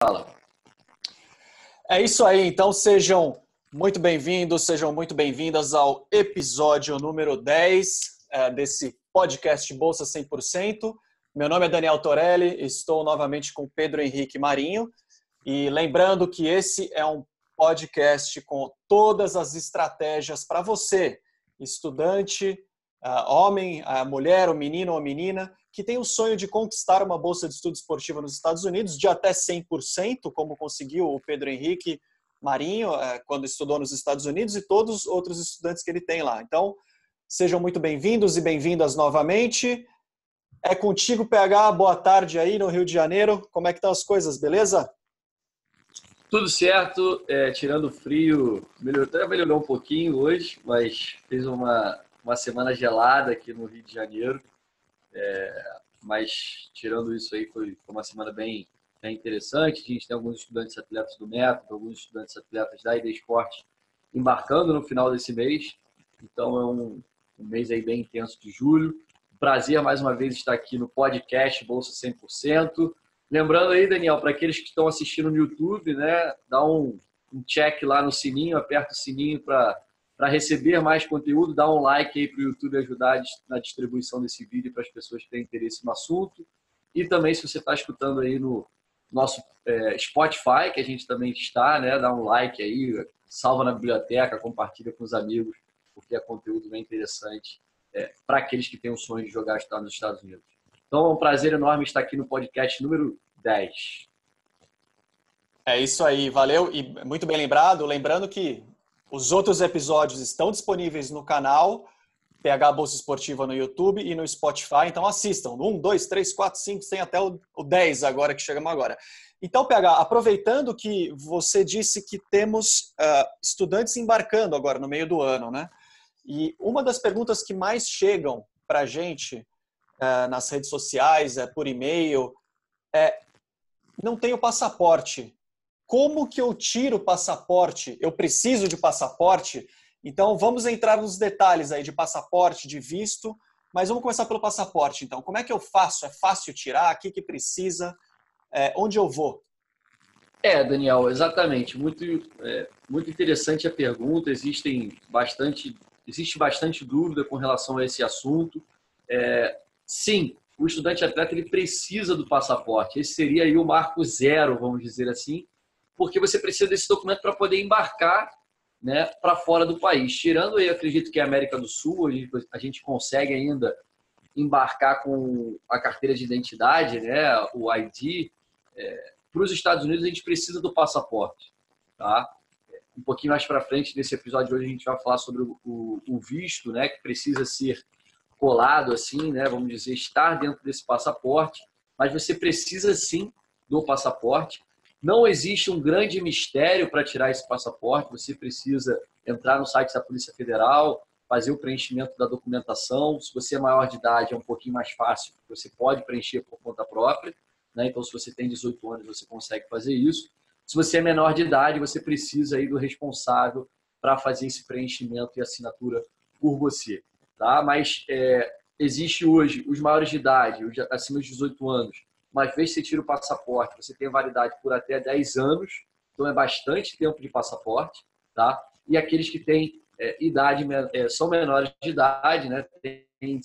Fala. É isso aí, então sejam muito bem-vindos, sejam muito bem-vindas ao episódio número 10 desse podcast Bolsa 100%. Meu nome é Daniel Torelli, estou novamente com Pedro Henrique Marinho e lembrando que esse é um podcast com todas as estratégias para você, estudante, homem, mulher, ou menino ou menina, que tem o sonho de conquistar uma bolsa de estudo esportiva nos Estados Unidos de até 100%, como conseguiu o Pedro Henrique Marinho quando estudou nos Estados Unidos e todos os outros estudantes que ele tem lá. Então, sejam muito bem-vindos e bem-vindas novamente. É contigo, PH. Boa tarde aí no Rio de Janeiro. Como é que estão as coisas, beleza? Tudo certo, tirando o frio, melhorou um pouquinho hoje, mas fez uma semana gelada aqui no Rio de Janeiro. Mas tirando isso aí, foi uma semana bem interessante. A gente tem alguns estudantes atletas do Método, alguns estudantes atletas da ID Esporte embarcando no final desse mês. Então é um mês aí bem intenso de julho. Prazer mais uma vez estar aqui no podcast Bolsa 100%. Lembrando aí, Daniel, para aqueles que estão assistindo no YouTube, né, dá um check lá no sininho, aperta o sininho para receber mais conteúdo, dá um like aí para o YouTube ajudar na distribuição desse vídeo para as pessoas que têm interesse no assunto. E também, se você está escutando aí no nosso Spotify, que a gente também está, né, dá um like aí, salva na biblioteca, compartilha com os amigos, porque é conteúdo bem interessante para aqueles que têm o sonho de jogar nos Estados Unidos. Então, é um prazer enorme estar aqui no podcast número 10. É isso aí, valeu e muito bem lembrado. Lembrando que os outros episódios estão disponíveis no canal PH Bolsa Esportiva no YouTube e no Spotify, então assistam. 1, 2, 3, 4, 5, tem até o 10 agora que chegamos agora. Então, PH, aproveitando que você disse que temos estudantes embarcando agora no meio do ano, né? E uma das perguntas que mais chegam para a gente nas redes sociais, por e-mail, não tenho passaporte. Como que eu tiro o passaporte? Eu preciso de passaporte? Então, vamos entrar nos detalhes aí de passaporte, de visto, mas vamos começar pelo passaporte, então. Como é que eu faço? É fácil tirar? O que precisa? Onde eu vou? Daniel, exatamente. Muito interessante a pergunta. Existe bastante dúvida com relação a esse assunto. Sim, o estudante atleta ele precisa do passaporte. Esse seria aí o marco zero, vamos dizer assim, porque você precisa desse documento para poder embarcar, né, para fora do país. Tirando aí, acredito que a América do Sul, a gente consegue ainda embarcar com a carteira de identidade, né, o ID. Para os Estados Unidos, a gente precisa do passaporte. Tá? Um pouquinho mais para frente, nesse episódio de hoje, a gente vai falar sobre o visto, né, que precisa ser colado, assim, né, vamos dizer, estar dentro desse passaporte, mas você precisa sim do passaporte. Não existe um grande mistério para tirar esse passaporte, você precisa entrar no site da Polícia Federal, fazer o preenchimento da documentação. Se você é maior de idade, é um pouquinho mais fácil, você pode preencher por conta própria, né? Então, se você tem 18 anos, você consegue fazer isso. Se você é menor de idade, você precisa aí do responsável para fazer esse preenchimento e assinatura por você. Tá? Mas existe hoje os maiores de idade, acima de 18 anos, uma vez que você tira o passaporte, você tem validade por até 10 anos, então é bastante tempo de passaporte. Tá? E aqueles que têm idade, são menores de idade, né? Tem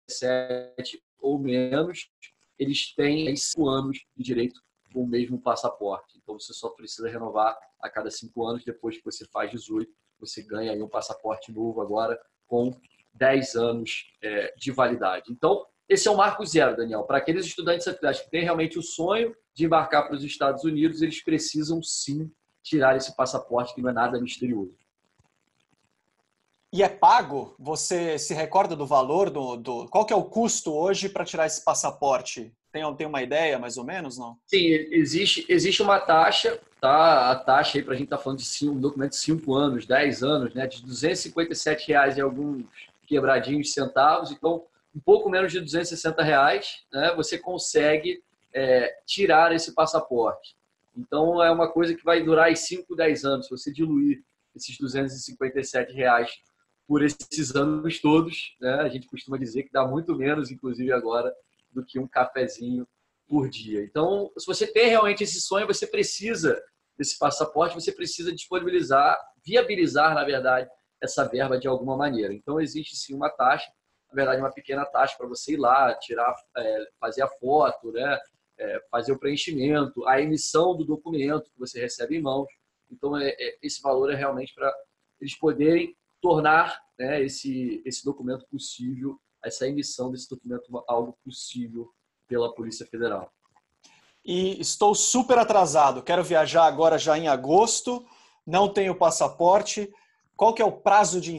17 ou menos, eles têm 5 anos de direito com o mesmo passaporte. Então você só precisa renovar a cada 5 anos, depois que você faz 18, você ganha aí um passaporte novo agora com 10 anos de validade. Então, esse é o marco zero, Daniel. Para aqueles estudantes atletas que têm realmente o sonho de embarcar para os Estados Unidos, eles precisam sim tirar esse passaporte, que não é nada misterioso. E é pago? Você se recorda do valor? Qual que é o custo hoje para tirar esse passaporte? Tem uma ideia, mais ou menos, não? Sim, existe uma taxa, tá? A taxa aí, para a gente estar falando de um documento de 5 anos, 10 anos, né? De R$ 257 e alguns quebradinhos centavos. Então, um pouco menos de R$ 260, né? Você consegue tirar esse passaporte. Então, é uma coisa que vai durar 5, 10 anos. Se você diluir esses R$ 257 por esses anos todos, né? A gente costuma dizer que dá muito menos, inclusive agora, do que um cafezinho por dia. Então, se você tem realmente esse sonho, você precisa desse passaporte, você precisa disponibilizar, viabilizar, na verdade, essa verba de alguma maneira. Então, existe sim uma taxa, na verdade, uma pequena taxa para você ir lá, tirar, fazer a foto, né? Fazer o preenchimento, a emissão do documento que você recebe em mãos. Então, esse valor é realmente para eles poderem tornar, né, esse documento possível, essa emissão desse documento algo possível pela Polícia Federal. E estou super atrasado, quero viajar agora já em agosto, não tenho passaporte. Qual que é o prazo de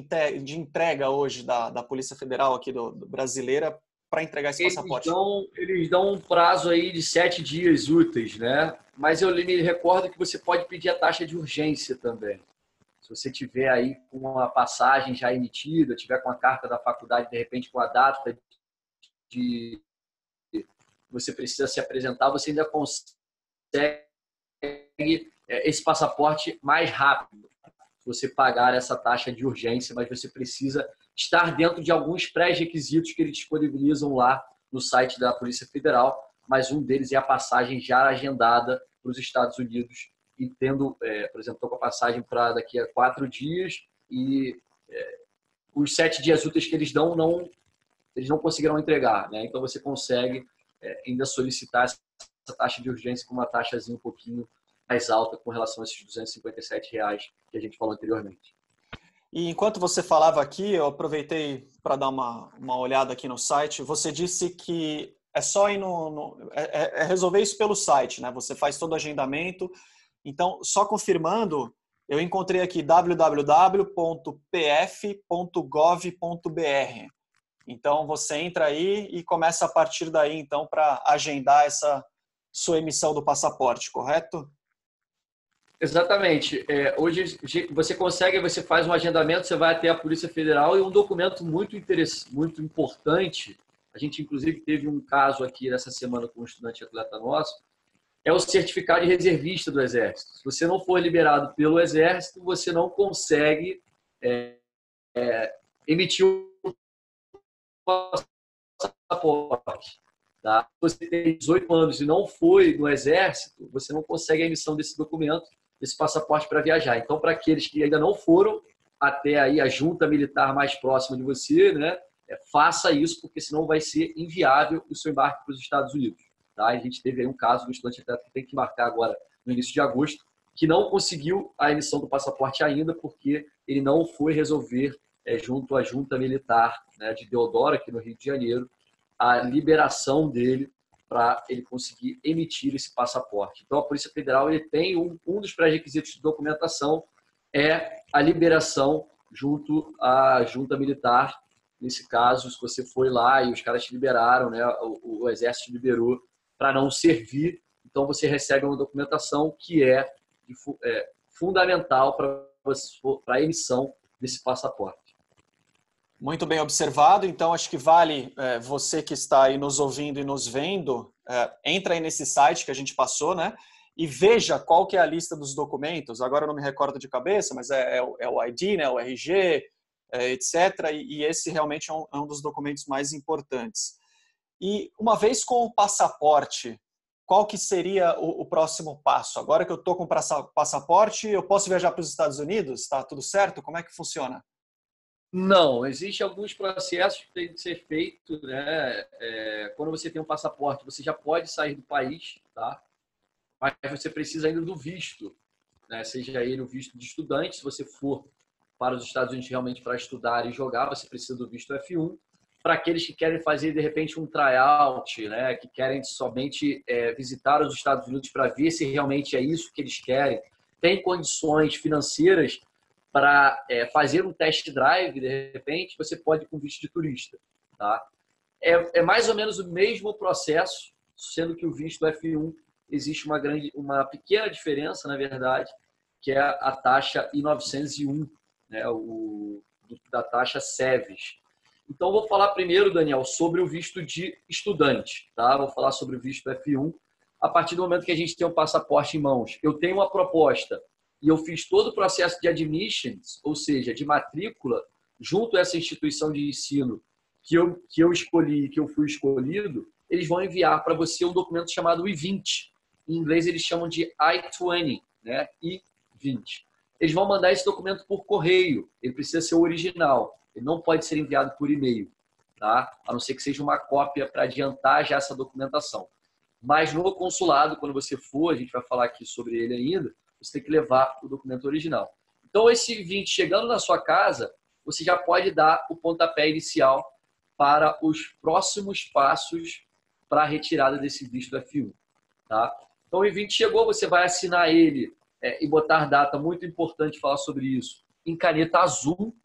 entrega hoje da Polícia Federal aqui do brasileira para entregar esse passaporte? Eles dão um prazo aí de 7 dias úteis, né? Mas eu me recordo que você pode pedir a taxa de urgência também. Se você tiver aí com a passagem já emitida, tiver com a carta da faculdade, de repente com a data de você precisa se apresentar, você ainda consegue esse passaporte mais rápido. Se você pagar essa taxa de urgência, mas você precisa estar dentro de alguns pré-requisitos que eles disponibilizam lá no site da Polícia Federal, mas um deles é a passagem já agendada para os Estados Unidos e tendo, por exemplo, estou com a passagem para daqui a 4 dias e os 7 dias úteis que eles dão, eles não conseguirão entregar, né? Então você consegue ainda solicitar essa taxa de urgência com uma taxazinha um pouquinho mais alta com relação a esses R$ 257 que a gente falou anteriormente. E enquanto você falava aqui, eu aproveitei para dar uma olhada aqui no site. Você disse que é só ir resolver isso pelo site, né? Você faz todo o agendamento. Então, só confirmando, eu encontrei aqui www.pf.gov.br. Então, você entra aí e começa a partir daí, então, para agendar essa sua emissão do passaporte, correto? Exatamente. Hoje você consegue, você faz um agendamento, você vai até a Polícia Federal e um documento muito interessante, muito importante. A gente, inclusive, teve um caso aqui nessa semana com um estudante atleta nosso, é o certificado de reservista do Exército. Se você não for liberado pelo Exército, você não consegue emitir um passaporte. Tá? Se você tem 18 anos e não foi no Exército, você não consegue a emissão desse documento, desse passaporte para viajar. Então, para aqueles que ainda não foram até aí a junta militar mais próxima de você, né, faça isso, porque senão vai ser inviável o seu embarque para os Estados Unidos. Tá? A gente teve aí um caso do estudante atleta que tem que embarcar agora no início de agosto, que não conseguiu a emissão do passaporte ainda, porque ele não foi resolver junto à junta militar, né, de Deodoro, aqui no Rio de Janeiro, a liberação dele para ele conseguir emitir esse passaporte. Então, a Polícia Federal ele tem um dos pré-requisitos de documentação é a liberação junto à junta militar. Nesse caso, se você foi lá e os caras te liberaram, né, o Exército te liberou para não servir, então você recebe uma documentação que é fundamental para a emissão desse passaporte. Muito bem observado. Então, acho que vale você que está aí nos ouvindo e nos vendo, entra aí nesse site que a gente passou, né? E veja qual que é a lista dos documentos. Agora eu não me recordo de cabeça, mas é o ID, né? O RG, etc. E esse realmente é um dos documentos mais importantes. E uma vez com o passaporte, qual que seria o próximo passo? Agora que eu estou com o passaporte, eu posso viajar para os Estados Unidos? Está tudo certo? Como é que funciona? Não, existem alguns processos que têm que ser feitos, né? Quando você tem um passaporte, você já pode sair do país, tá? Mas você precisa ainda do visto, né? Seja ele o visto de estudante, se você for para os Estados Unidos realmente para estudar e jogar, você precisa do visto F1. Para aqueles que querem fazer, de repente, um tryout, né? Que querem somente visitar os Estados Unidos para ver se realmente é isso que eles querem, tem condições financeiras para fazer um test drive, de repente, você pode ir com visto de turista. Tá? É mais ou menos o mesmo processo, sendo que o visto F1 existe uma pequena diferença, na verdade, que é a taxa I-901, né? Da taxa SEVES. Então, vou falar primeiro, Daniel, sobre o visto de estudante. Tá? Vou falar sobre o visto F1. A partir do momento que a gente tem um passaporte em mãos, eu tenho uma proposta e eu fiz todo o processo de admissions, ou seja, de matrícula, junto a essa instituição de ensino que eu escolhi, que eu fui escolhido, eles vão enviar para você um documento chamado I-20. Em inglês, eles chamam de I-20, né? I-20. Eles vão mandar esse documento por correio. Ele precisa ser o original. Ele não pode ser enviado por e-mail, tá? A não ser que seja uma cópia para adiantar já essa documentação. Mas no consulado, quando você for, a gente vai falar aqui sobre ele ainda, você tem que levar o documento original. Então, esse I-20 chegando na sua casa, você já pode dar o pontapé inicial para os próximos passos para a retirada desse visto F1. Tá? Então, o I-20 chegou, você vai assinar ele e botar data, muito importante falar sobre isso, em caneta azul.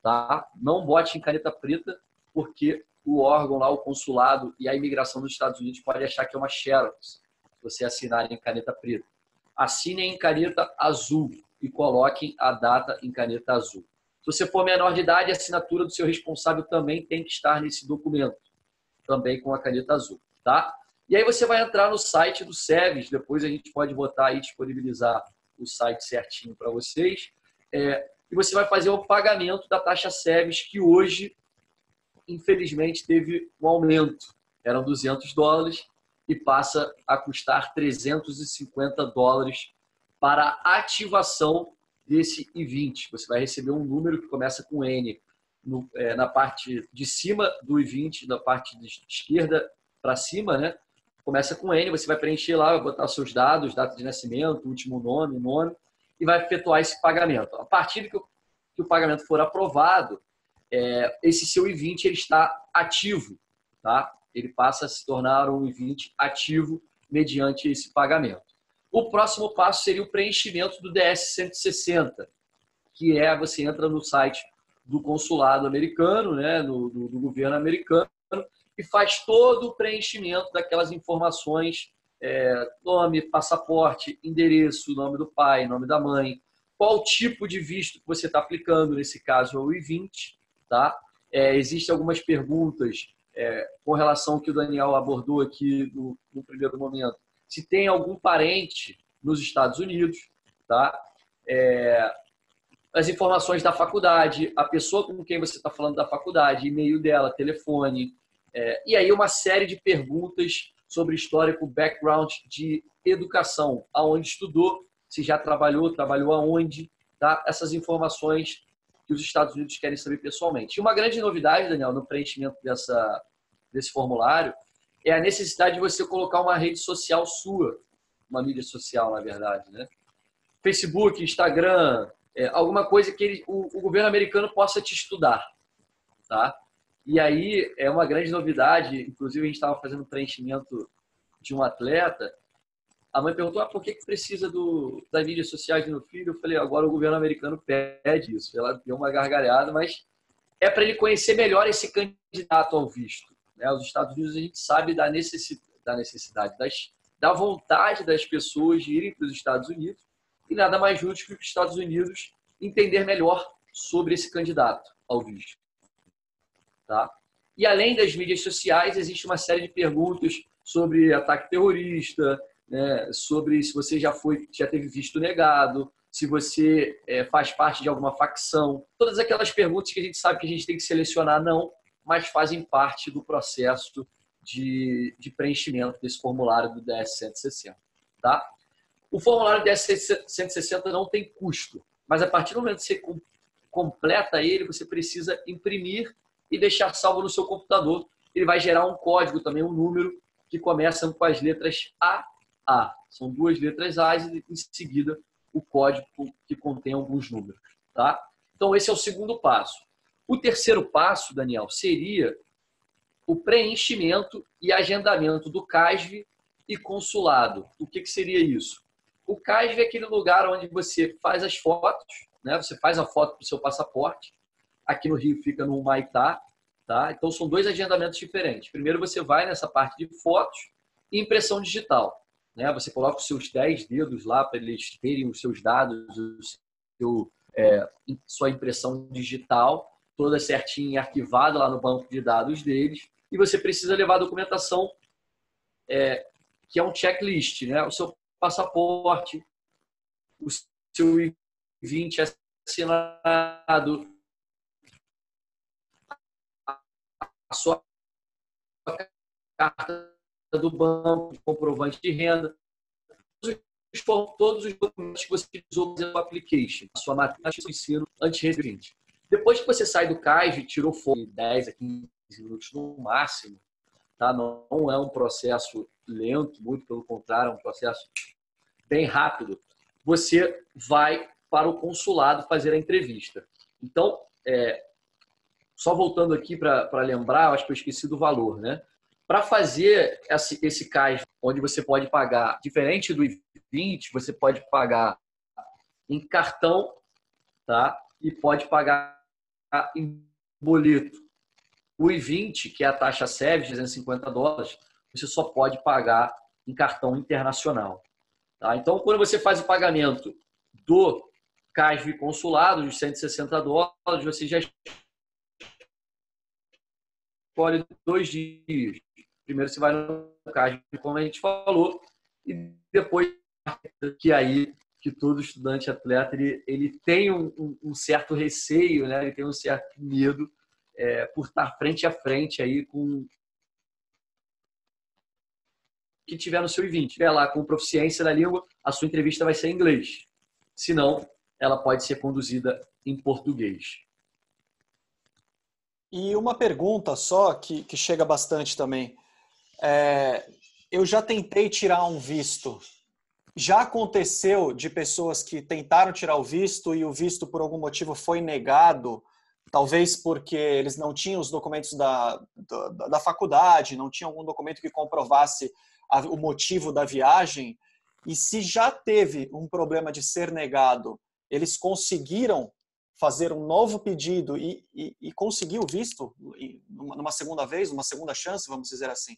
Tá? Não bote em caneta preta, porque o órgão lá, o consulado e a imigração dos Estados Unidos pode achar que é uma xerox, se você assinar em caneta preta. Assinem em caneta azul e coloquem a data em caneta azul. Se você for menor de idade, a assinatura do seu responsável também tem que estar nesse documento, também com a caneta azul. Tá? E aí você vai entrar no site do SEVES, depois a gente pode botar aí, disponibilizar o site certinho para vocês, e você vai fazer o pagamento da taxa SEVES, que hoje, infelizmente, teve um aumento. Eram $200 e passa a custar $350 para a ativação desse I-20. Você vai receber um número que começa com N na parte de cima do I-20, na parte de esquerda para cima, né? Começa com N, você vai preencher lá, vai botar seus dados, data de nascimento, último nome, e vai efetuar esse pagamento. A partir que o pagamento for aprovado, esse seu I-20 ele está ativo, tá? Ele passa a se tornar um I-20 ativo mediante esse pagamento. O próximo passo seria o preenchimento do DS-160, que você entra no site do consulado americano, né, do governo americano, e faz todo o preenchimento daquelas informações, nome, passaporte, endereço, nome do pai, nome da mãe, qual tipo de visto que você está aplicando, nesse caso é o I-20, tá? Existem algumas perguntas com relação ao que o Daniel abordou aqui no primeiro momento. Se tem algum parente nos Estados Unidos, tá? As informações da faculdade, a pessoa com quem você está falando da faculdade, e-mail dela, telefone, e aí uma série de perguntas sobre histórico, background de educação, aonde estudou, se já trabalhou aonde, tá? Essas informações que os Estados Unidos querem saber pessoalmente. E uma grande novidade, Daniel, no preenchimento desse formulário, é a necessidade de você colocar uma rede social sua, uma mídia social, na verdade, né? Facebook, Instagram, alguma coisa que o governo americano possa te estudar, tá? E aí é uma grande novidade, inclusive a gente estava fazendo um preenchimento de um atleta, a mãe perguntou, por que precisa das mídias sociais do meu filho? Eu falei, agora o governo americano pede isso. Ela deu uma gargalhada, mas é para ele conhecer melhor esse candidato ao visto. Os Estados Unidos, a gente sabe da necessidade, da vontade das pessoas de irem para os Estados Unidos, e nada mais justo que os Estados Unidos entender melhor sobre esse candidato ao visto. Tá? E além das mídias sociais, existe uma série de perguntas sobre ataque terrorista, né? Sobre se você já teve visto negado, se você faz parte de alguma facção. Todas aquelas perguntas que a gente sabe que a gente tem que selecionar não, mas fazem parte do processo de preenchimento desse formulário do DS-160. Tá? O formulário DS-160 não tem custo, mas a partir do momento que você completa ele, você precisa imprimir e deixar salvo no seu computador. Ele vai gerar um código também, um número, que começa com as letras A. São 2 letras A e em seguida o código que contém alguns números. Tá? Então esse é o segundo passo. O terceiro passo, Daniel, seria o preenchimento e agendamento do CASV e consulado. O que seria isso? O CASV é aquele lugar onde você faz as fotos, né? Você faz a foto para o seu passaporte. Aqui no Rio fica no Humaitá. Tá? Então são 2 agendamentos diferentes. Primeiro você vai nessa parte de fotos e impressão digital. Né? Você coloca os seus 10 dedos lá para eles terem os seus dados, sua impressão digital, toda certinha e arquivada lá no banco de dados deles. E você precisa levar a documentação, que é um checklist, né? O seu passaporte, o seu I-20 assinado, a sua carta do banco, comprovante de renda, todos os documentos que você utilizou no application, a sua matéria de ensino antes de receber. Depois que você sai do CAIS e tirou foto de 10 a 15 minutos no máximo, tá? Não é um processo lento, muito pelo contrário, é um processo bem rápido. Você vai para o consulado fazer a entrevista. Então, só voltando aqui para lembrar, acho que eu esqueci do valor, né? Para fazer esse CAIS, onde você pode pagar, diferente do I-20, você pode pagar em cartão, tá? E pode pagar em boleto. O I-20, que é a taxa SEV, $350, você só pode pagar em cartão internacional. Tá? Então, quando você faz o pagamento do CAIS consulado, de $160, você já escolhe 2 dias. Primeiro você vai no CAIS, como a gente falou, e depois que aí que todo estudante atleta ele tem um certo receio, né? Ele tem um certo medo por estar frente a frente aí com que tiver no seu I-20. Tiver lá com proficiência na língua, a sua entrevista vai ser em inglês. Se não, ela pode ser conduzida em português. E uma pergunta só que chega bastante também. Eu já tentei tirar um visto. Já aconteceu de pessoas que tentaram tirar o visto e o visto por algum motivo foi negado, talvez porque eles não tinham os documentos da faculdade, não tinham algum documento que comprovasse o motivo da viagem. E se já teve um problema de ser negado, eles conseguiram fazer um novo pedido e conseguir o visto numa segunda vez, uma segunda chance, vamos dizer assim?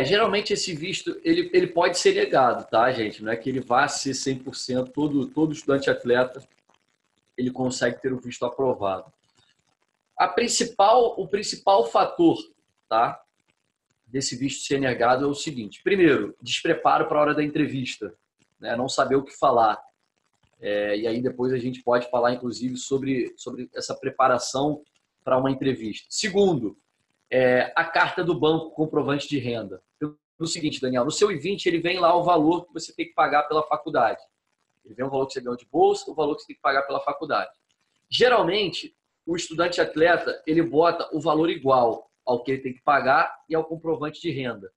Geralmente esse visto ele pode ser negado, tá, gente? Não é que ele vá ser 100%, todo estudante atleta ele consegue ter o visto aprovado. O principal fator, tá, desse visto ser negado é o seguinte: primeiro, despreparo para a hora da entrevista, né? Não saber o que falar. E aí depois a gente pode falar, inclusive, sobre essa preparação para uma entrevista. Segundo, a carta do banco comprovante de renda. No seguinte, Daniel, no seu I-20 ele vem lá o valor que você tem que pagar pela faculdade. Ele vem o valor que você ganhou de bolsa, o valor que você tem que pagar pela faculdade. Geralmente, o estudante atleta ele bota o valor igual ao que ele tem que pagar e ao comprovante de renda,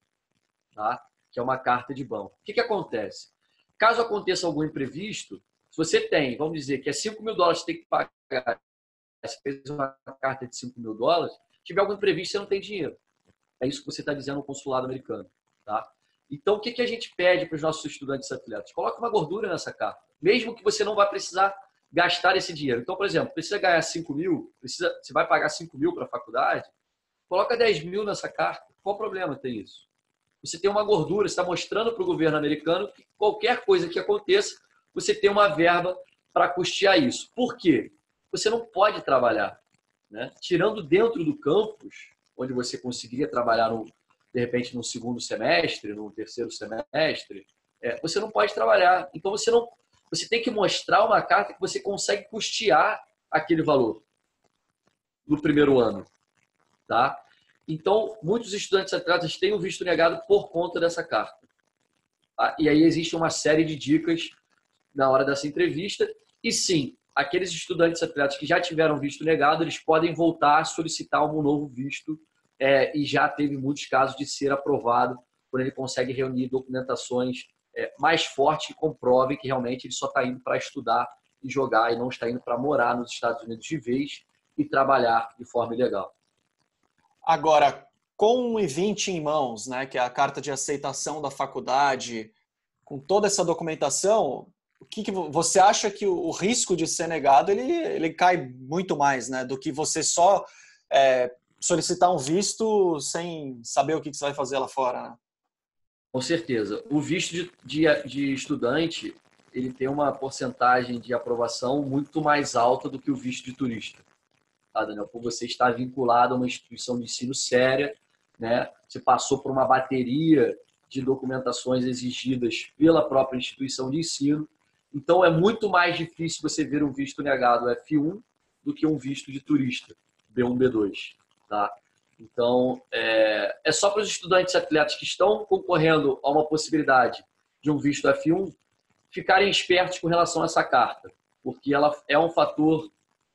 tá? Que é uma carta de banco. O que acontece? Caso aconteça algum imprevisto, se você tem, vamos dizer, que é $5.000 que você tem que pagar, você fez uma carta de $5.000, se tiver algum imprevisto, você não tem dinheiro. É isso que você está dizendo no consulado americano. Tá? Então, o que a gente pede para os nossos estudantes atletas? Coloque uma gordura nessa carta, mesmo que você não vá precisar gastar esse dinheiro. Então, por exemplo, precisa ganhar 5 mil, você vai pagar 5 mil para a faculdade, coloca 10 mil nessa carta. Qual o problema tem isso? Você tem uma gordura, você está mostrando para o governo americano que qualquer coisa que aconteça, você tem uma verba para custear isso. Por quê? Você não pode trabalhar, né? Tirando dentro do campus, onde você conseguiria trabalhar, de repente, no segundo semestre, no terceiro semestre, você não pode trabalhar. Então, você tem que mostrar uma carta que você consegue custear aquele valor no primeiro ano. Tá? Então, muitos estudantes atletas têm o visto negado por conta dessa carta. Tá? E aí existe uma série de dicas na hora dessa entrevista. E sim, aqueles estudantes atletas que já tiveram visto negado, eles podem voltar a solicitar um novo visto e já teve muitos casos de ser aprovado quando ele consegue reunir documentações mais fortes que comprovem que realmente ele só está indo para estudar e jogar e não está indo para morar nos Estados Unidos de vez e trabalhar de forma ilegal. Agora, com o I-20 em mãos, né, que é a carta de aceitação da faculdade, com toda essa documentação, o que você acha que o risco de ser negado ele cai muito mais, né, do que você só solicitar um visto sem saber o que você vai fazer lá fora, né? Com certeza. O visto de estudante ele tem uma porcentagem de aprovação muito mais alta do que o visto de turista. Tá, Daniel? Por você estar vinculado a uma instituição de ensino séria, né? Você passou por uma bateria de documentações exigidas pela própria instituição de ensino. Então, é muito mais difícil você ver um visto negado F1 do que um visto de turista, B1, B2. Tá? Então, é só para os estudantes e atletas que estão concorrendo a uma possibilidade de um visto F1 ficarem espertos com relação a essa carta, porque ela é um fator,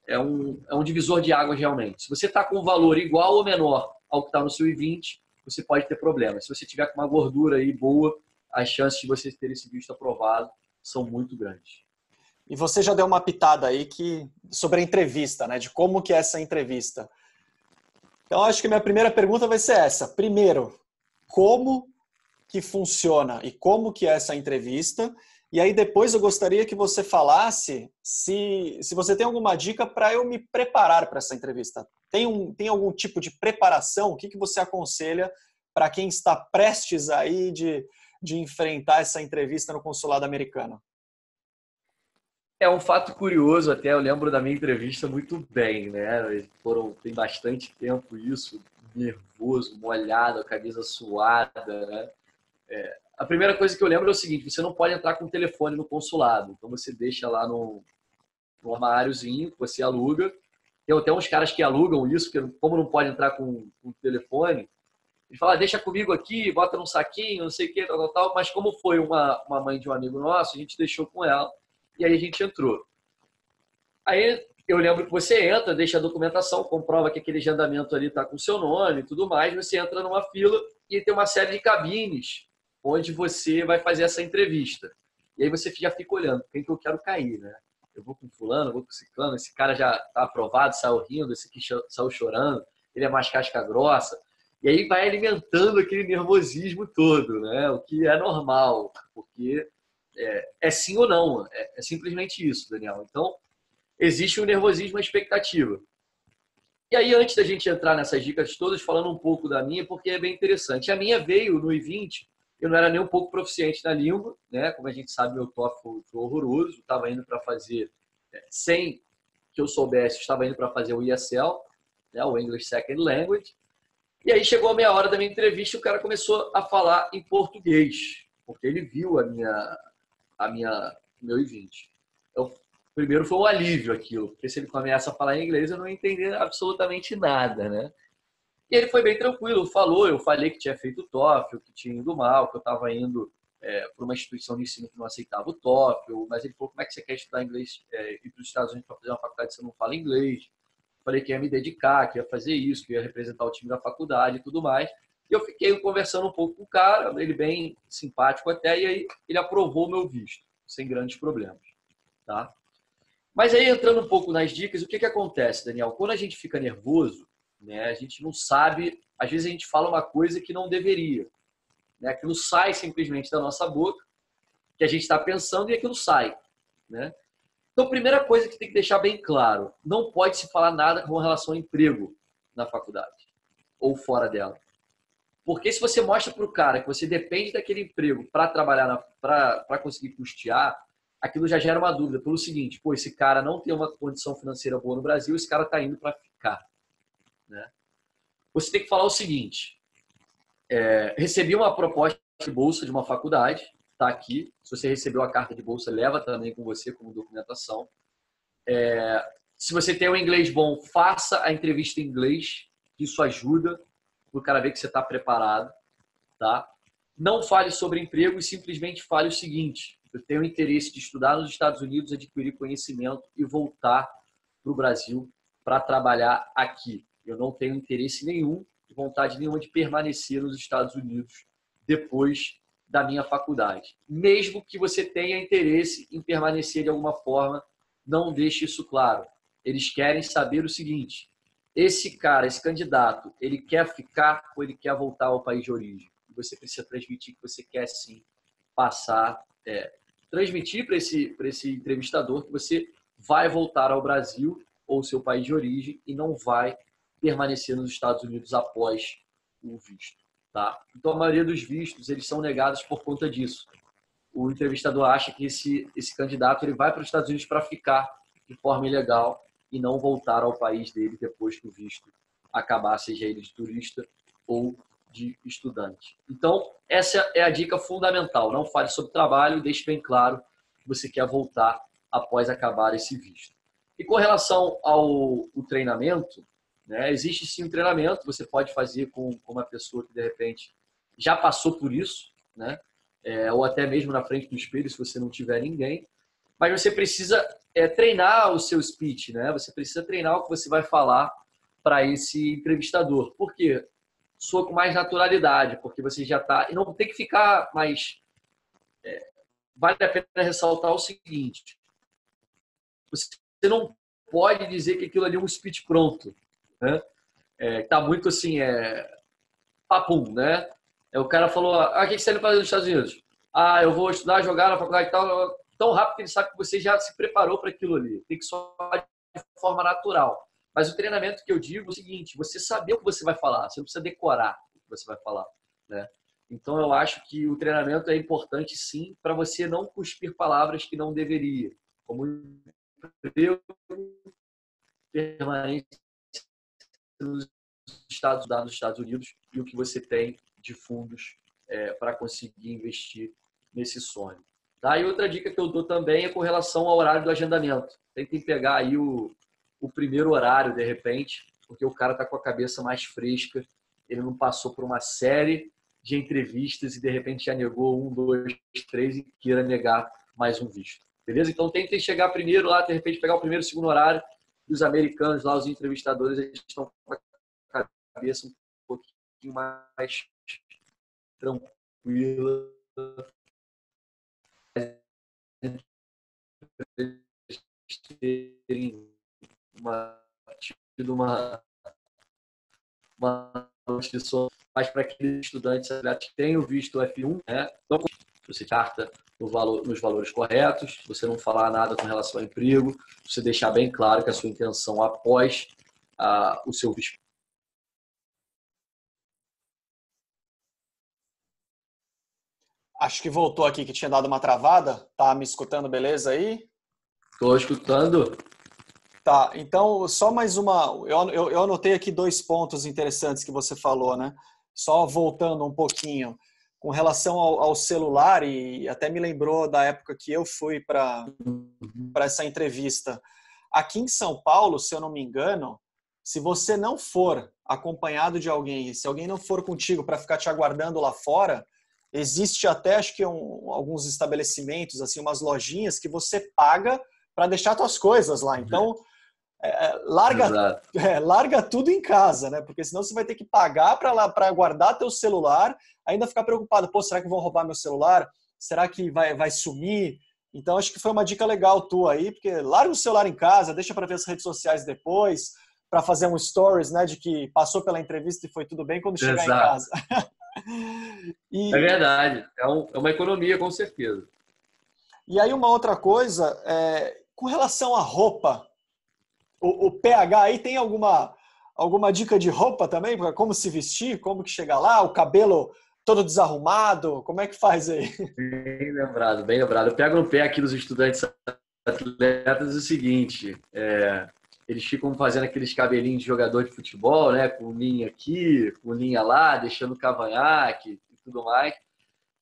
é um divisor de águas realmente. Se você está com um valor igual ou menor ao que está no seu I-20, você pode ter problema. Se você tiver com uma gordura aí boa, as chances de você ter esse visto aprovado são muito grandes. E você já deu uma pitada aí sobre a entrevista, né? De como que é essa entrevista. Então, acho que a minha primeira pergunta vai ser essa. Primeiro, como que funciona e como que é essa entrevista? E aí depois eu gostaria que você falasse se você tem alguma dica para eu me preparar para essa entrevista. Tem algum tipo de preparação? O que você aconselha para quem está prestes aí de enfrentar essa entrevista no consulado americano? É um fato curioso, até eu lembro da minha entrevista muito bem, né? Tem bastante tempo isso, nervoso, molhado, a camisa suada, né? A primeira coisa que eu lembro é o seguinte: você não pode entrar com o telefone no consulado. Então você deixa lá no armáriozinho que você aluga. Tem até uns caras que alugam isso, porque como não pode entrar com o telefone, ele fala, deixa comigo aqui, bota num saquinho, não sei o que, tal. Mas como foi uma mãe de um amigo nosso, a gente deixou com ela e aí a gente entrou. Aí eu lembro que você entra, deixa a documentação, comprova que aquele agendamento ali está com o seu nome e tudo mais, você entra numa fila e tem uma série de cabines onde você vai fazer essa entrevista. E aí você já fica olhando, quem que eu quero cair, né? Eu vou com fulano, eu vou com ciclano, esse cara já está aprovado, saiu rindo, esse aqui saiu chorando, ele é mais casca grossa. E aí vai alimentando aquele nervosismo todo, né? O que é normal, porque é sim ou não, é simplesmente isso, Daniel. Então, existe um nervosismo, uma expectativa. E aí, antes da gente entrar nessas dicas todas, falando um pouco da minha, porque é bem interessante. A minha veio no I-20, eu não era nem um pouco proficiente na língua, né? Como a gente sabe, meu TOEFL foi horroroso, estava indo para fazer, sem que eu soubesse, estava indo para fazer o ESL, né? O English Second Language. E aí chegou a meia hora da minha entrevista e o cara começou a falar em português, porque ele viu meu I-20. Então, primeiro foi um alívio aquilo, porque se ele começa a falar em inglês, eu não ia entender absolutamente nada, né? E ele foi bem tranquilo, falou, eu falei que tinha feito o TOEFL, que tinha ido mal, que eu estava indo para uma instituição de ensino que não aceitava o TOEFL, mas ele falou, como é que você quer estudar inglês ir para os Estados Unidos para fazer uma faculdade se você não fala inglês? Falei que ia me dedicar, que ia fazer isso, que ia representar o time da faculdade e tudo mais. E eu fiquei conversando um pouco com o cara, ele bem simpático até, e aí ele aprovou o meu visto, sem grandes problemas, tá? Mas aí, entrando um pouco nas dicas, o que acontece, Daniel? Quando a gente fica nervoso, né, a gente não sabe, às vezes a gente fala uma coisa que não deveria, né? Aquilo sai simplesmente da nossa boca, que a gente está pensando e aquilo sai, né? Então, a primeira coisa que tem que deixar bem claro, não pode se falar nada com relação ao emprego na faculdade ou fora dela. Porque se você mostra para o cara que você depende daquele emprego para trabalhar, para conseguir custear, aquilo já gera uma dúvida. Pelo seguinte, pô, esse cara não tem uma condição financeira boa no Brasil, esse cara está indo para ficar, né? Você tem que falar o seguinte, recebi uma proposta de bolsa de uma faculdade, está aqui. Se você recebeu a carta de bolsa, leva também com você como documentação. Se você tem um inglês bom, faça a entrevista em inglês. Isso ajuda para o cara ver que você está preparado, tá? Não fale sobre emprego e simplesmente fale o seguinte: eu tenho interesse de estudar nos Estados Unidos, adquirir conhecimento e voltar para o Brasil para trabalhar aqui. Eu não tenho interesse nenhum, vontade nenhuma de permanecer nos Estados Unidos depois da minha faculdade. Mesmo que você tenha interesse em permanecer de alguma forma, não deixe isso claro. Eles querem saber o seguinte: esse cara, esse candidato, ele quer ficar ou ele quer voltar ao país de origem? E você precisa transmitir que você quer sim passar, transmitir para esse entrevistador que você vai voltar ao Brasil ou seu país de origem e não vai permanecer nos Estados Unidos após o visto, tá? Então, a maioria dos vistos, eles são negados por conta disso. O entrevistador acha que esse candidato ele vai para os Estados Unidos para ficar de forma ilegal e não voltar ao país dele depois que o visto acabar, seja ele de turista ou de estudante. Então, essa é a dica fundamental. Não fale sobre trabalho, deixe bem claro que você quer voltar após acabar esse visto. E com relação ao treinamento, né? Existe sim um treinamento, você pode fazer com uma pessoa que de repente já passou por isso, né? Ou até mesmo na frente do espelho, se você não tiver ninguém. Mas você precisa treinar o seu speech, né? Você precisa treinar o que você vai falar para esse entrevistador. Por quê? Soa com mais naturalidade, porque você já está... E não tem que ficar mais... Vale a pena ressaltar o seguinte: você não pode dizer que aquilo ali é um speech pronto, né? Tá muito assim, papum, né? O cara falou, o que você está indo fazer nos Estados Unidos? Eu vou estudar, jogar na faculdade e tal. Tão rápido que ele sabe que você já se preparou para aquilo ali. Tem que só de forma natural. Mas o treinamento que eu digo é o seguinte: você saber o que você vai falar, você não precisa decorar o que você vai falar, né? Então eu acho que o treinamento é importante sim para você não cuspir palavras que não deveria, como emprego, permanência nos Estados Unidos e o que você tem de fundos para conseguir investir nesse sonho. Tá? E outra dica que eu dou também é com relação ao horário do agendamento. Tentem pegar aí o primeiro horário, de repente, porque o cara está com a cabeça mais fresca, ele não passou por uma série de entrevistas e, de repente, já negou 1, 2, 3 e queira negar mais um visto. Beleza? Então, tentem chegar primeiro lá, de repente, pegar o primeiro, segundo horário. E os americanos lá, os entrevistadores, eles estão com a cabeça um pouquinho mais tranquila, terem tido uma instituição, mas para aqueles estudantes que têm o visto F1, né? Então, você carta nos valores corretos, você não falar nada com relação ao emprego, você deixar bem claro que a sua intenção após o seu visto. Acho que voltou aqui, que tinha dado uma travada. Tá me escutando, beleza aí? Estou escutando. Tá, então só mais uma. Eu anotei aqui 2 pontos interessantes que você falou, né? Só voltando um pouquinho com relação ao celular, e até me lembrou da época que eu fui para essa entrevista. Aqui em São Paulo, se eu não me engano, se você não for acompanhado de alguém, se alguém não for contigo para ficar te aguardando lá fora, existe até, acho que alguns estabelecimentos, assim, umas lojinhas que você paga para deixar suas coisas lá. Então, larga tudo em casa, né? Porque senão você vai ter que pagar para guardar teu celular, ainda ficar preocupado, pô, será que vão roubar meu celular? Será que vai sumir? Então, acho que foi uma dica legal tua aí, porque larga o celular em casa, deixa para ver as redes sociais depois, para fazer um stories, né, de que passou pela entrevista e foi tudo bem quando chegar em casa. É verdade, é uma economia, com certeza. E aí uma outra coisa, com relação à roupa, o PH aí tem alguma dica de roupa também? Como se vestir, como que chega lá, o cabelo todo desarrumado, como é que faz aí? Bem lembrado, bem lembrado. Eu pego no pé aqui dos estudantes atletas o seguinte, eles ficam fazendo aqueles cabelinhos de jogador de futebol, né, com linha aqui, com linha lá, deixando cavanhaque e tudo mais.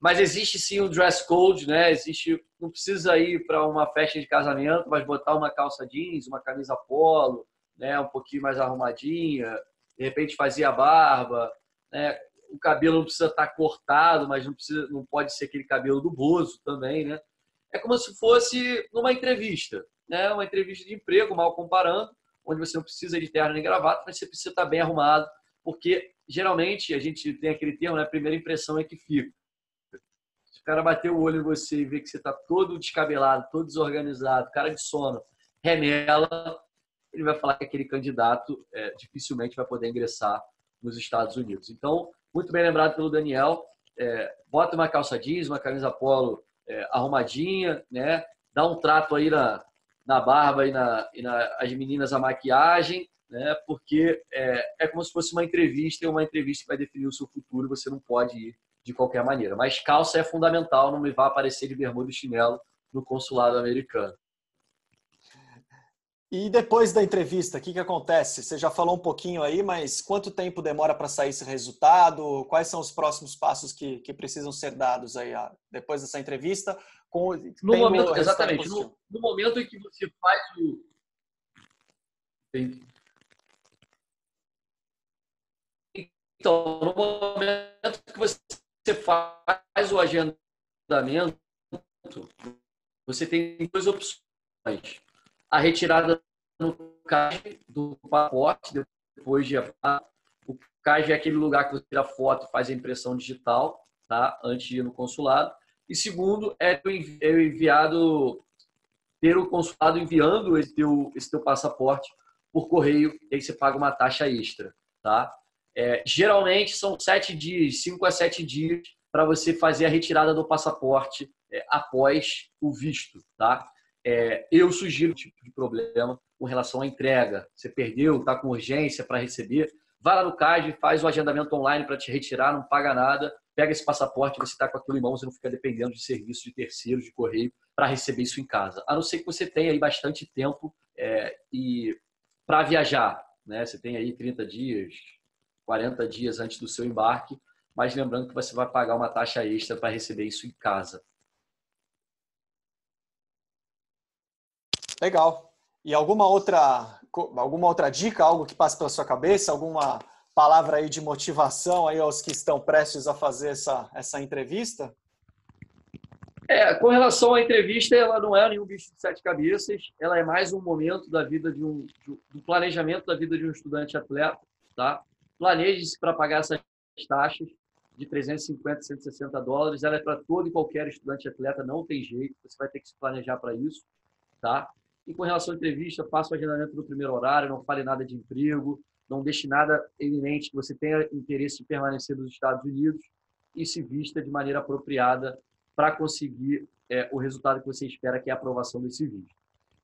Mas existe sim um dress code, né? Não precisa ir para uma festa de casamento, mas botar uma calça jeans, uma camisa polo, né? Um pouquinho mais arrumadinha, de repente fazer a barba, né? O cabelo não precisa estar cortado, mas não pode ser aquele cabelo do Bozo também, né? É como se fosse numa entrevista, né? Uma entrevista de emprego, mal comparando, onde você não precisa de terno nem gravata, mas você precisa estar bem arrumado, porque geralmente a gente tem aquele termo, né? A primeira impressão é que fica. Se o cara bater o olho em você e ver que você está todo descabelado, todo desorganizado, cara de sono, remela, ele vai falar que aquele candidato dificilmente vai poder ingressar nos Estados Unidos. Então, muito bem lembrado pelo Daniel, bota uma calça jeans, uma camisa polo arrumadinha, né? Dá um trato aí na barba as meninas a maquiagem, né? Porque é como se fosse uma entrevista, e uma entrevista que vai definir o seu futuro, você não pode ir de qualquer maneira. Mas calça é fundamental, não me vá aparecer de bermuda e chinelo no consulado americano. E depois da entrevista, o que acontece? Você já falou um pouquinho aí, mas quanto tempo demora para sair esse resultado? Quais são os próximos passos que precisam ser dados aí depois dessa entrevista? No momento, exatamente, no momento em que você faz Então, no momento que você faz o agendamento, você tem duas opções. A retirada no CAS do pacote, depois de... O CAS é aquele lugar que você tira foto e faz a impressão digital, tá? Antes de ir no consulado. E segundo, é o enviado, ter o consulado enviando esse teu passaporte por correio, e aí você paga uma taxa extra, tá? Geralmente são 7 dias, 5 a 7 dias, para você fazer a retirada do passaporte após o visto, tá? Eu sugiro um tipo de problema com relação à entrega. Você perdeu, está com urgência para receber, vai lá no CAD, faz o agendamento online para te retirar, não paga nada, pega esse passaporte, você está com aquilo em mão, você não fica dependendo de serviços de terceiros, de correio, para receber isso em casa. A não ser que você tenha aí bastante tempo e para viajar, né? Você tem aí 30 dias, 40 dias antes do seu embarque, mas lembrando que você vai pagar uma taxa extra para receber isso em casa. Legal. E alguma outra dica, algo que passe pela sua cabeça, alguma palavra aí de motivação aí aos que estão prestes a fazer essa entrevista? Com relação à entrevista, ela não é nenhum bicho de sete cabeças, ela é mais um momento da vida do planejamento da vida de um estudante atleta, tá? Planeje-se para pagar essas taxas de 350, 160 dólares, ela é para todo e qualquer estudante atleta, não tem jeito, você vai ter que se planejar para isso, tá? E com relação à entrevista, faça o agendamento no primeiro horário, não fale nada de emprego, não deixe nada eminente que você tenha interesse em permanecer nos Estados Unidos e se vista de maneira apropriada para conseguir o resultado que você espera, que é a aprovação desse visto.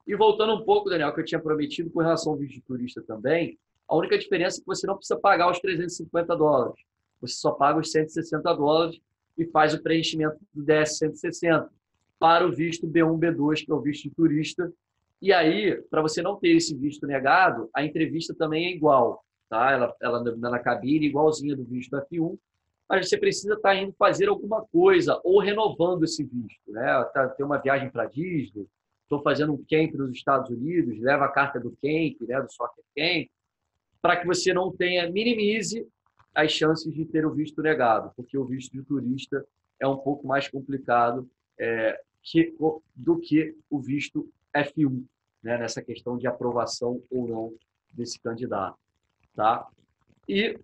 E voltando um pouco, Daniel, que eu tinha prometido com relação ao visto de turista também, a única diferença é que você não precisa pagar os 350 dólares. Você só paga os 160 dólares e faz o preenchimento do DS-160 para o visto B1, B2, que é o visto de turista. E aí, para você não ter esse visto negado, a entrevista também é igual, tá? Ela na cabine, igualzinha do visto F1, mas você precisa estar indo fazer alguma coisa ou renovando esse visto, né? Tem uma viagem para Disney, estou fazendo um camp nos Estados Unidos, leva a carta do camp, né, do soccer camp, para que você não minimize as chances de ter o visto negado, porque o visto de turista é um pouco mais complicado do que o visto F1, né, nessa questão de aprovação ou não desse candidato, tá? E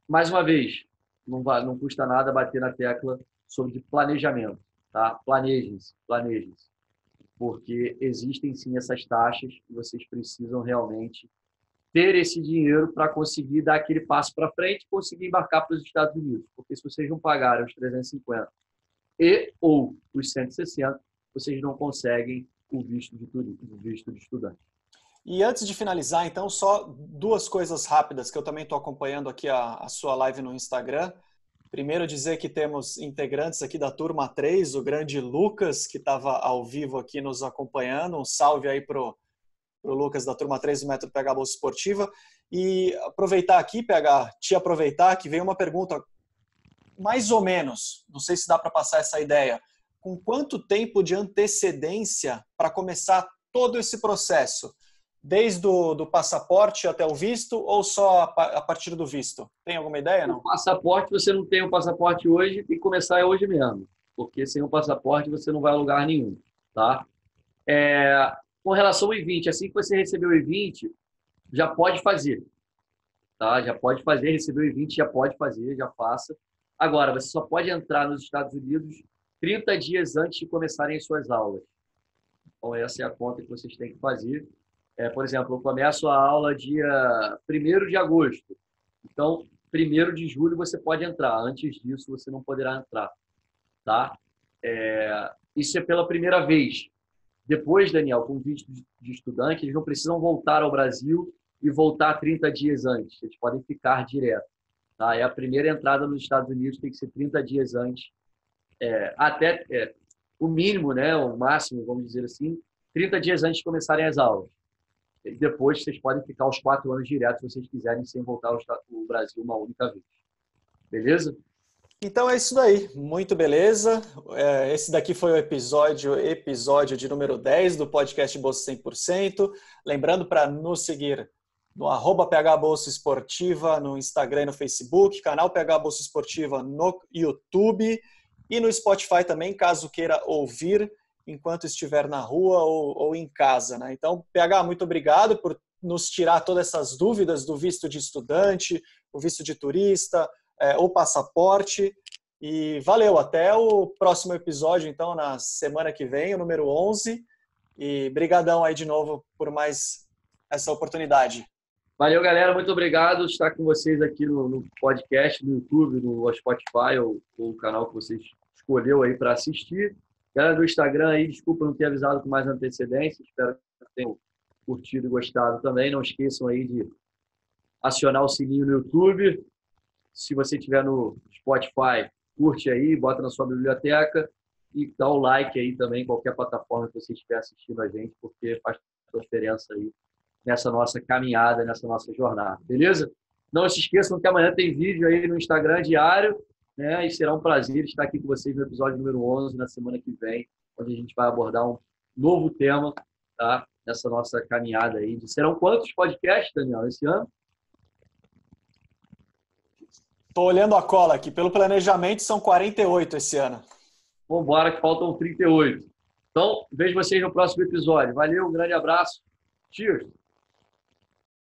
mais uma vez, não custa nada bater na tecla sobre planejamento, tá? Planejem-se, porque existem sim essas taxas e vocês precisam realmente ter esse dinheiro para conseguir dar aquele passo para frente e conseguir embarcar para os Estados Unidos, porque se vocês não pagarem os 350 ou os 160, vocês não conseguem o visto de turismo, o visto de estudante. E antes de finalizar, então, só duas coisas rápidas, que eu também estou acompanhando aqui a sua live no Instagram. Primeiro, dizer que temos integrantes aqui da Turma 3, o grande Lucas, que estava ao vivo aqui nos acompanhando. Um salve aí para o Lucas da Turma 3 do Método PH Bolsa Esportiva. E aproveitar aqui, PH, que veio uma pergunta, mais ou menos, não sei se dá para passar essa ideia, com quanto tempo de antecedência para começar todo esse processo? Desde do passaporte até o visto ou só a partir do visto? Tem alguma ideia, não? O passaporte, você não tem o passaporte hoje, tem que começar hoje mesmo, porque sem o passaporte você não vai a lugar nenhum, tá? Com relação ao I-20, assim que você receber o I-20, já pode fazer, tá? Já pode fazer, recebeu o I-20, já pode fazer, já faça. Agora, você só pode entrar nos Estados Unidos 30 dias antes de começarem as suas aulas. Então, essa é a conta que vocês têm que fazer. Por exemplo, eu começo a aula dia 1º de agosto. Então, 1º de julho você pode entrar. Antes disso, você não poderá entrar. Tá? Isso é pela primeira vez. Depois, Daniel, com visto de estudante, eles não precisam voltar ao Brasil e voltar 30 dias antes. Eles podem ficar direto. Tá? A primeira entrada nos Estados Unidos tem que ser 30 dias antes. O mínimo, né, o máximo, vamos dizer assim, 30 dias antes de começarem as aulas. E depois vocês podem ficar os 4 anos direto, se vocês quiserem, sem voltar ao Brasil uma única vez. Beleza? Então é isso daí. Muito beleza. Esse daqui foi o episódio de número 10 do podcast Bolsa 100%. Lembrando para nos seguir no @PH Bolsa Esportiva, no Instagram e no Facebook, canal PH Bolsa Esportiva no YouTube e no Spotify também, caso queira ouvir enquanto estiver na rua ou em casa, né? Então, PH, muito obrigado por nos tirar todas essas dúvidas do visto de estudante, o visto de turista, o passaporte. E valeu, até o próximo episódio, então, na semana que vem, o número 11. E brigadão aí de novo por mais essa oportunidade. Valeu, galera. Muito obrigado por estar com vocês aqui no podcast, no YouTube, no Spotify, ou o canal que vocês escolheu aí para assistir. Galera do Instagram aí, desculpa não ter avisado com mais antecedência. Espero que tenham curtido e gostado também. Não esqueçam aí de acionar o sininho no YouTube. Se você estiver no Spotify, curte aí, bota na sua biblioteca e dá o like aí também, qualquer plataforma que você estiver assistindo a gente, porque faz toda a diferença aí nessa nossa caminhada, nessa nossa jornada, beleza? Não se esqueçam que amanhã tem vídeo aí no Instagram diário, né? E será um prazer estar aqui com vocês no episódio número 11, na semana que vem, onde a gente vai abordar um novo tema, tá? Nessa nossa caminhada aí. Serão quantos podcasts, Daniel, esse ano? Estou olhando a cola aqui. Pelo planejamento, são 48 esse ano. Vamos embora, que faltam 38. Então, vejo vocês no próximo episódio. Valeu, um grande abraço. Cheers!